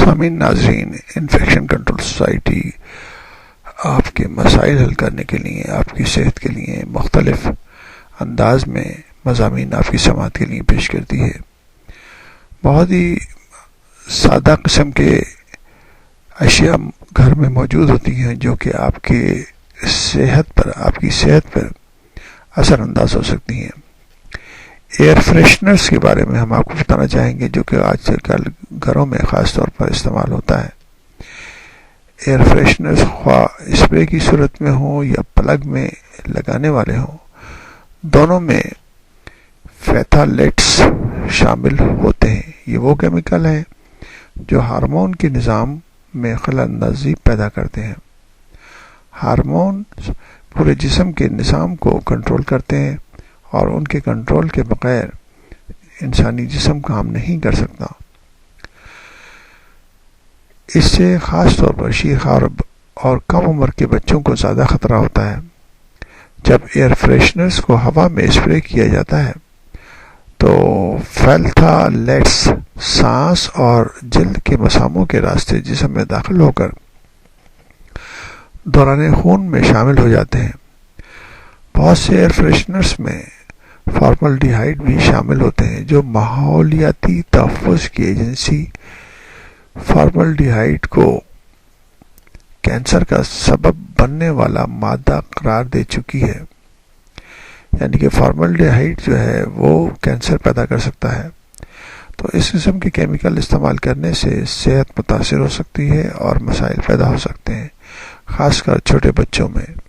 سامعین ناظرین، infection control society آپ کے مسائل حل کرنے کے لیے، آپ کی صحت کے لیے مختلف انداز میں مضامین آپ کی سماعت کے لیے پیش کرتی ہے۔ بہت ہی سادہ قسم کے اشیاء گھر میں موجود ہوتی ہیں جو کہ آپ کی صحت پر اثر انداز ہو سکتی ہیں۔ ایئر فریشنرز کے بارے میں ہم آپ کو بتانا چاہیں گے، جو کہ آج کل گھروں میں خاص طور پر استعمال ہوتا ہے۔ ایئر فریشنرز خواہ اسپرے کی صورت میں ہوں یا پلگ میں لگانے والے ہوں، دونوں میں فیتھالیٹس شامل ہوتے ہیں۔ یہ وہ کیمیکل ہیں جو ہارمون کے نظام میں خلل اندازی پیدا کرتے ہیں۔ ہارمون پورے جسم کے نظام کو کنٹرول کرتے ہیں اور ان کے کنٹرول کے بغیر انسانی جسم کام نہیں کر سکتا۔ اس سے خاص طور پر شیخ اور کم عمر کے بچوں کو زیادہ خطرہ ہوتا ہے۔ جب ایئر فریشنرز کو ہوا میں اسپرے کیا جاتا ہے تو فیتھالیٹس سانس اور جلد کے مساموں کے راستے جسم میں داخل ہو کر دوران خون میں شامل ہو جاتے ہیں۔ بہت سے ایئر فریشنرز میں فارملڈیہائیڈ بھی شامل ہوتے ہیں، جو ماحولیاتی تحفظ کی ایجنسی فارملڈیہائیڈ کو کینسر کا سبب بننے والا مادہ قرار دے چکی ہے۔ یعنی کہ فارملڈیہائیڈ جو ہے وہ کینسر پیدا کر سکتا ہے۔ تو اس قسم کے کیمیکل استعمال کرنے سے صحت متاثر ہو سکتی ہے اور مسائل پیدا ہو سکتے ہیں، خاص کر چھوٹے بچوں میں۔